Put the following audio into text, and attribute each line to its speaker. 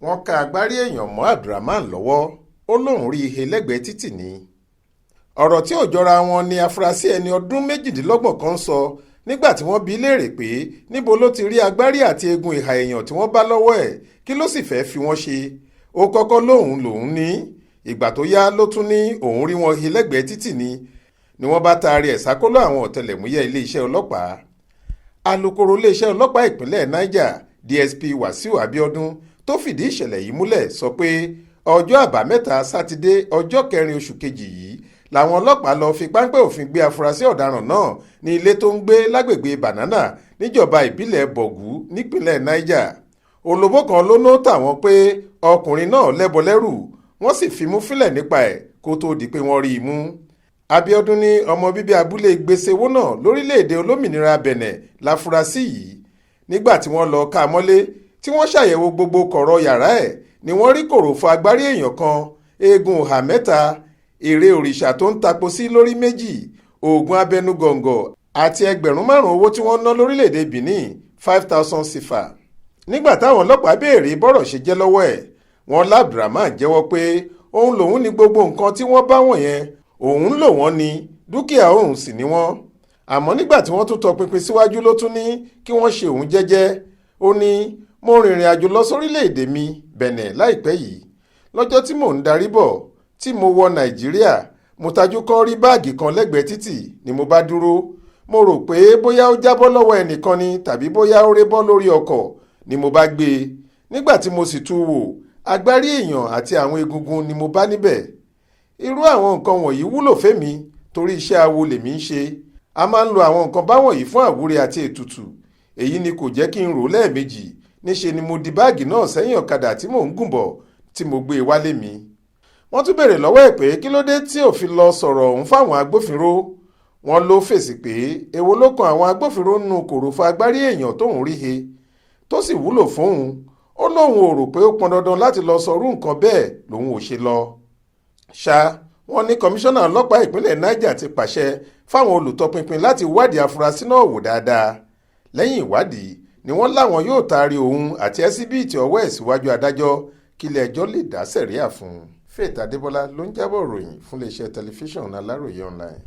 Speaker 1: wọ́n ká agbárí èèyàn mọ́ Abdulrahaman lọ́wọ́ ó lóun rí ihe lẹ́gbẹ̀ẹ́ títì ni. ọ̀rọ̀ tí ò jọra wọn ni afurasí ẹni ọdún méjìdínlọ́gbọ̀n kan sọ nígbà tí wọ́n bi í léèrè pé níbo ló ti rí agbárí àti eegun ìhà èèyàn tí wọ́n bá lọ́wọ́ ẹ̀, kí ló sì fẹ́ fi wọ́n ṣe. ó kọ́kọ́ lòun ní, ìgbà tó yá ló tún ní òun rí wọn he lẹ́gbẹ̀ẹ́ títì ni wọ́n bá taari ẹ̀ sákóló àwọn ọ̀tẹlẹ̀múyẹ́ iléeṣẹ́ ọlọ́pàá. alukoro iléeṣẹ́ ọlọ́pàá ìpínlẹ̀ Niger DSP Wasiu Abiodun tó fìdí ìṣẹ̀lẹ̀ yìí múlẹ̀ sọ pé ọjọ́ àbámẹ́ta sátidé ọjọ́ 4 oṣù kejì yìí làwọn ọlọ́pàá lọ fi páńpẹ́ òfin gbé afurasí ọ̀daràn náà ní ilé tó ń gbé lágbègbè Banana níjọba ìbílẹ̀ Bọ̀gú nípínlẹ̀ Niger. olobó kan ló nó tàwọn pé ọkùnrin náà lẹ́bọ lẹ́rù, wọ́n sì fimú fílẹ̀ nípa ẹ̀ kó tó di pé wọ́n rí i mú. Abiodun ní ọmọ bíbí abúlé gbèsèwó náà lórílẹ̀‐èdè olómìnira Benin láfurasí yìí. nígbà tí wọ́n lọ ká a mọ́lé tí wọ́n ṣàyẹ̀wò gbogbo kọ̀rọ̀ yàrá ẹ̀ ni wọ́n rí kòròfo agbárí èèyàn kan, eegun ìhà 3, ère òrìṣà tó ń tapo sí lórí 2, oògùn abẹnugọ̀ngọ̀ àti ẹgbẹ̀rún 5 owó tí wọ́n ná lórílẹ̀‐èdè Benin 5,000 sífà. nígbà táwọn ọlọ́pàá béèrè bọ́rọ̀ ṣe jẹ́ lọ́wọ́ ẹ̀, wọ́n Abdulrahaman jẹ́wọ́ pé òun lòun ní gbogbo nǹkan tí wọ́n bá wọ̀nyẹn, òun lò wọ́n ní dúkìá òun sì ni wọ́n. àmọ́ nígbà tí wọ́n tún tọpinpin síwájú ló tún ní kí wọ́n ṣe òun jẹ́jẹ́. ó ní mo rìnrìn àjò lọ sórílẹ̀‐èdè mi Benin láìpẹ́ yìí. lọ́jọ́ tí mò ń darí bọ̀ tí mo wọ Nàìjíríà, mo tajú kọ́ rí báàgì kan lẹ́gbẹ̀ẹ́ títì ni mo bá dúró. mo rò pé bóyá ó jábọ́ lọ́wọ́ ẹnìkan ni tàbí bóyá ó rébọ́ lórí ọkọ̀ ni mo bá gbé e. nígbà tí mo sì tú wò, agbárí èèyàn àti àwọn egungun ni mo bá níbẹ̀. irú àwọn nǹkan wọ̀nyí wúlò fẹ́mi torí iṣẹ́ awo lèmi ń ṣe. a máa ń lo àwọn nǹkan báwọ̀nyí fún àwúre àti ètùtù. èyí ni kò jẹ́ kí n rò lẹ́ẹ̀mejì. níṣe ni mo di báàgì náà sẹ́yìn ọ̀kadà tí mò ń gùn bọ̀ tí mo gbé e wálé mi. wọ́n tún béèrè lọ́wọ́ ẹ̀ pé kí ló dé tí ò fi lọ sọ̀rọ̀ ọ̀hún fáwọn agbófinró. wọ́n ló fèsì pé èwo ló kan àwọn agbófinró nínú kòròfo agbárí èèyàn tóun rí he tó sì wúlò fóun. ó lóun ò rò pé ó pọn dandan láti lọ sọrú nǹkan bẹ́ẹ̀ lòun ò ṣe lọ. ṣá wọ́n ní kọmíṣánná ọlọ́pàá ìpínlẹ̀ Niger ti pàṣẹ fáwọn olùtọpinpin láti wádìí afurasí náà wò dáadáa. lẹ́yìn ìwádìí ni wọ́n láwọn yóò taari òun àti ẹsíbíìtì ọwọ́ ẹ̀ síwájú adájọ́ kílẹ̀ ẹjọ́ lè dá sẹ̀ríà fún un. Faith Adébọ́lá ló ń jábọ̀ ròyìn fún iléeṣẹ́ tẹlifíṣàn Aláròye online.